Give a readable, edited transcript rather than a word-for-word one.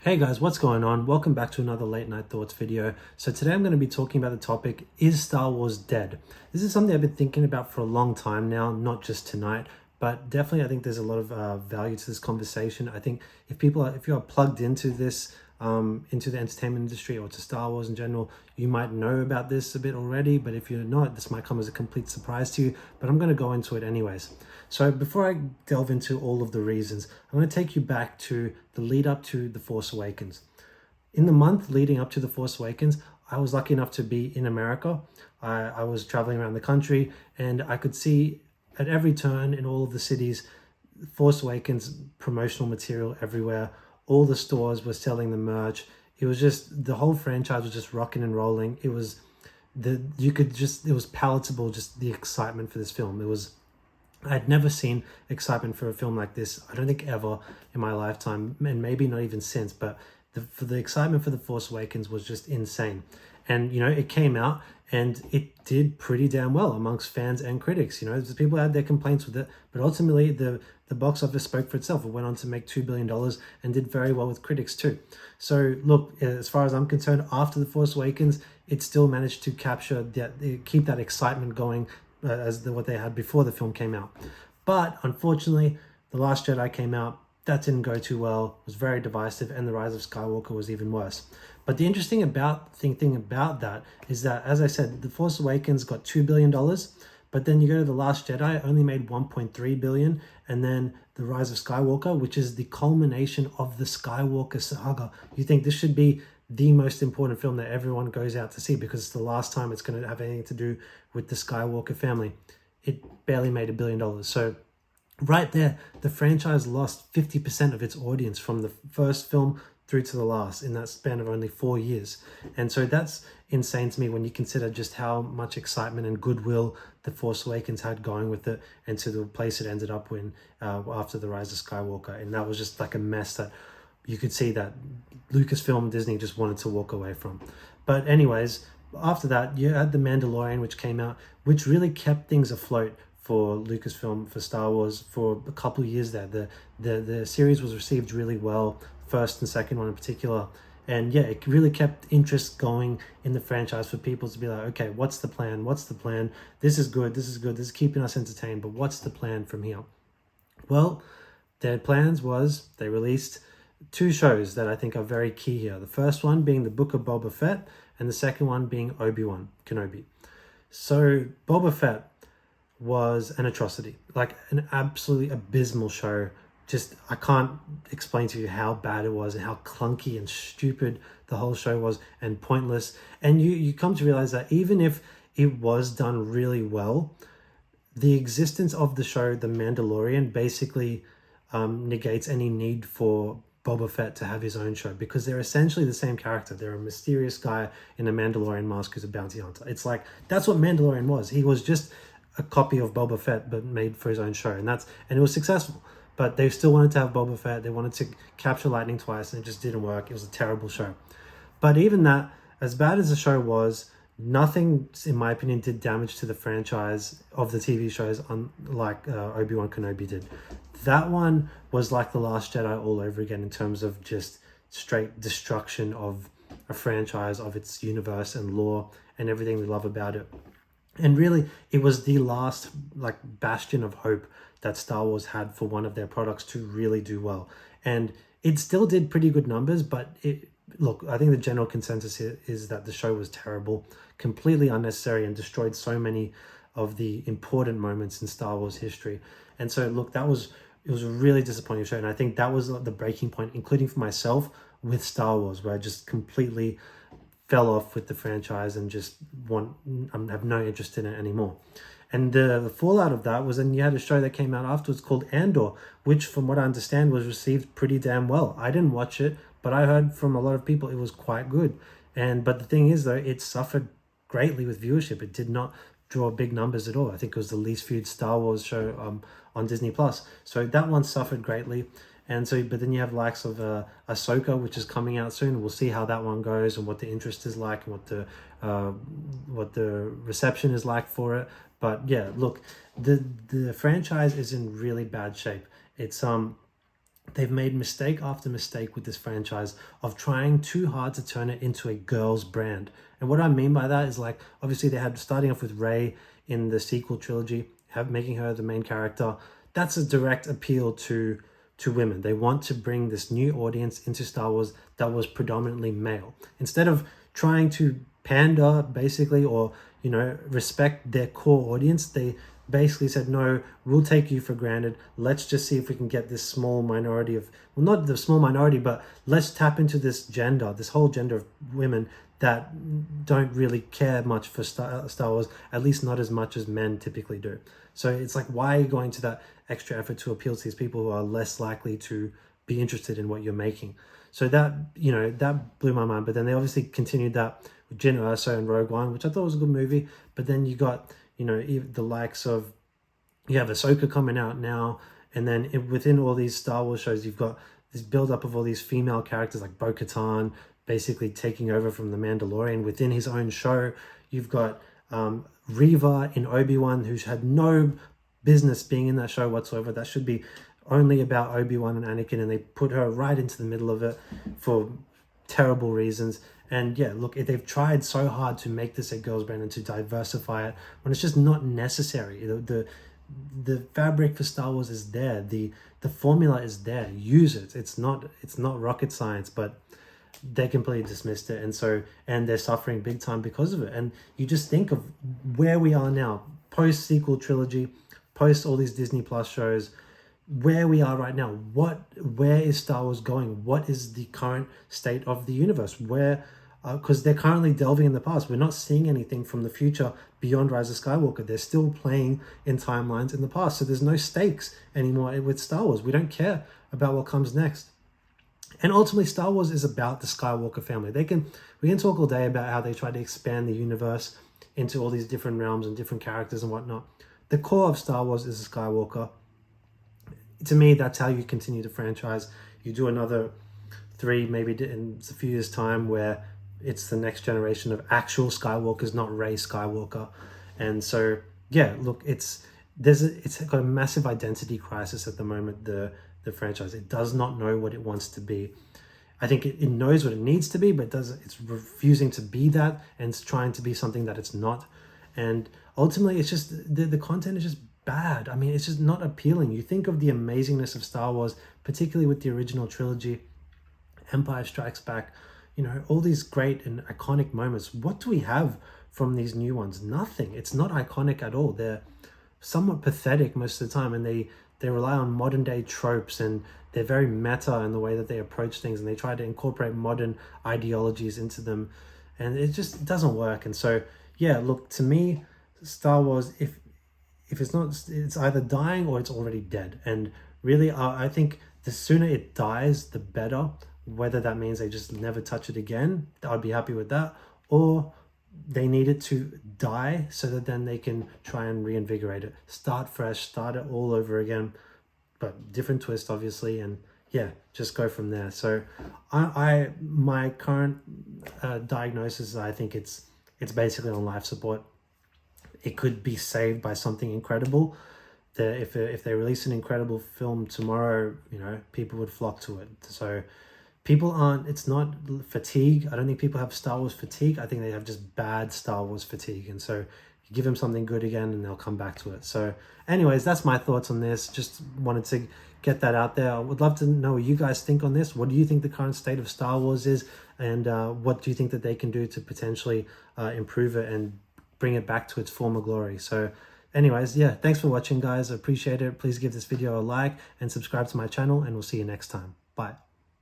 Hey guys, what's going on? Welcome back to another Late Night Thoughts video. So today I'm going to be talking about the topic, is Star Wars dead? This is something I've been thinking about for a long time now, not just tonight, but definitely I think there's a lot of value to this conversation. I think if you are plugged into this, into the entertainment industry or to Star Wars in general, you might know about this a bit already, but if you're not, this might come as a complete surprise to you, but I'm going to go into it anyways. So before I delve into all of the reasons, I'm going to take you back to the lead up to The Force Awakens. In the month leading up to The Force Awakens, I was lucky enough to be in America. I was traveling around the country and I could see at every turn in all of the cities, Force Awakens promotional material everywhere. All the stores were selling the merch. It was just, the whole franchise was just rocking and rolling. It was it was palatable, just the excitement for this film. I'd never seen excitement for a film like this, I don't think ever in my lifetime, and maybe not even since, but the excitement for The Force Awakens was just insane. And, it came out and it did pretty damn well amongst fans and critics. The people had their complaints with it, but ultimately the box office spoke for itself. It went on to make $2 billion and did very well with critics too. So look, as far as I'm concerned, after The Force Awakens, it still managed to keep that excitement going what they had before the film came out. But unfortunately, The Last Jedi came out. That didn't go too well. It was very divisive, and The Rise of Skywalker was even worse. But the interesting thing about that is that, as I said, The Force Awakens got $2 billion, but then you go to The Last Jedi, only made $1.3 billion, and then The Rise of Skywalker, which is the culmination of the Skywalker saga. You think this should be the most important film that everyone goes out to see because it's the last time it's going to have anything to do with the Skywalker family. It barely made $1 billion. So right there, the franchise lost 50% of its audience from the first film through to the last in that span of only 4 years. And so that's insane to me when you consider just how much excitement and goodwill The Force Awakens had going with it and to the place it ended up in after The Rise of Skywalker. And that was just like a mess that you could see that Lucasfilm, Disney just wanted to walk away from. But anyways, after that, you had The Mandalorian, which came out, which really kept things afloat for Lucasfilm, for Star Wars, for a couple of years there. The series was received really well, first and second one in particular. And yeah, it really kept interest going in the franchise for people to be like, okay, what's the plan? What's the plan? This is good, this is keeping us entertained, but what's the plan from here? Well, their plans was they released two shows that I think are very key here. The first one being the Book of Boba Fett, and the second one being Obi-Wan Kenobi. So Boba Fett was an atrocity, like an absolutely abysmal show. Just, I can't explain to you how bad it was and how clunky and stupid the whole show was and pointless. And you come to realize that even if it was done really well, the existence of the show, The Mandalorian, basically negates any need for Boba Fett to have his own show because they're essentially the same character. They're a mysterious guy in a Mandalorian mask who's a bounty hunter. It's like, that's what Mandalorian was. He was just a copy of Boba Fett but made for his own show, and it was successful. But they still wanted to have Boba Fett. They wanted to capture lightning twice, and it just didn't work. It was a terrible show. But even that, as bad as the show was, nothing, in my opinion, did damage to the franchise of the TV shows unlike Obi-Wan Kenobi did. That one was like The Last Jedi all over again in terms of just straight destruction of a franchise, of its universe and lore and everything we love about it. And really, it was the last bastion of hope that Star Wars had for one of their products to really do well. And it still did pretty good numbers, but I think the general consensus here is that the show was terrible, completely unnecessary, and destroyed so many of the important moments in Star Wars history. And so, it was a really disappointing show. And I think that was the breaking point, including for myself, with Star Wars, where I just completely fell off with the franchise and just have no interest in it anymore. And the fallout of that was then you had a show that came out afterwards called Andor, which from what I understand was received pretty damn well. I didn't watch it, but I heard from a lot of people it was quite good. But the thing is though, it suffered greatly with viewership. It did not draw big numbers at all. I think it was the least viewed Star Wars show on Disney Plus. So that one suffered greatly. And so, but then you have the likes of Ahsoka, which is coming out soon. We'll see how that one goes and what the interest is like and what the reception is like for it. But yeah, look, the franchise is in really bad shape. It's they've made mistake after mistake with this franchise of trying too hard to turn it into a girl's brand. And what I mean by that is, like, obviously they had starting off with Rey in the sequel trilogy, making her the main character. That's a direct appeal to women. They want to bring this new audience into Star Wars that was predominantly male. Instead of trying to pander basically, or respect their core audience, they basically said, no, we'll take you for granted. Let's just see if we can get this small minority of, well, not the small minority, but let's tap into this whole gender of women that don't really care much for Star Wars, at least not as much as men typically do. So it's like, why are you going to that extra effort to appeal to these people who are less likely to be interested in what you're making? So that, that blew my mind. But then they obviously continued that with Jyn Erso and Rogue One, which I thought was a good movie. But then you got, the likes of, you have Ahsoka coming out now, and then within all these Star Wars shows, you've got this build-up of all these female characters like Bo-Katan basically taking over from the Mandalorian within his own show. You've got Reva in Obi-Wan, who's had no business being in that show whatsoever. That should be only about Obi-Wan and Anakin, and they put her right into the middle of it for terrible reasons. And yeah, look, they've tried so hard to make this a girls' brand and to diversify it when it's just not necessary. The fabric for Star Wars is there. The formula is there. Use it. It's not rocket science, but they completely dismissed it, and they're suffering big time because of it. And you just think of where we are now, post sequel trilogy, post all these Disney Plus shows, where we are right now. Where is Star Wars going? What is the current state of the universe? Because they're currently delving in the past. We're not seeing anything from the future beyond Rise of Skywalker. They're still playing in timelines in the past. So there's no stakes anymore with Star Wars. We don't care about what comes next. And ultimately, Star Wars is about the Skywalker family. We can talk all day about how they try to expand the universe into all these different realms and different characters and whatnot. The core of Star Wars is the Skywalker. To me, that's how you continue the franchise. You do another 3, maybe in a few years' time, where it's the next generation of actual Skywalkers, not Rey Skywalker. And so, yeah, look, it's got a massive identity crisis at the moment, the franchise. It does not know what it wants to be. I think it knows what it needs to be, but it's refusing to be that, and it's trying to be something that it's not. And ultimately, it's just, the content is just bad. I mean, it's just not appealing. You think of the amazingness of Star Wars, particularly with the original trilogy, Empire Strikes Back, all these great and iconic moments. What do we have from these new ones? Nothing. It's not iconic at all. They're somewhat pathetic most of the time, and they rely on modern day tropes, and they're very meta in the way that they approach things, and they try to incorporate modern ideologies into them, and it just doesn't work. And so, yeah, look, to me, Star Wars, if it's not, it's either dying or it's already dead. And really, I think the sooner it dies, the better. Whether that means they just never touch it again, I'd be happy with that. Or they need it to die so that then they can try and reinvigorate it. Start fresh, start it all over again. But different twist, obviously. And yeah, just go from there. So my current diagnosis, I think it's basically on life support. It could be saved by something incredible. If they release an incredible film tomorrow, people would flock to it. So it's not fatigue. I don't think people have Star Wars fatigue. I think they have just bad Star Wars fatigue. And so you give them something good again and they'll come back to it. So anyways, that's my thoughts on this. Just wanted to get that out there. I would love to know what you guys think on this. What do you think the current state of Star Wars is? And what do you think that they can do to potentially improve it and bring it back to its former glory? So anyways, yeah, thanks for watching, guys. I appreciate it. Please give this video a like and subscribe to my channel, and we'll see you next time. Bye.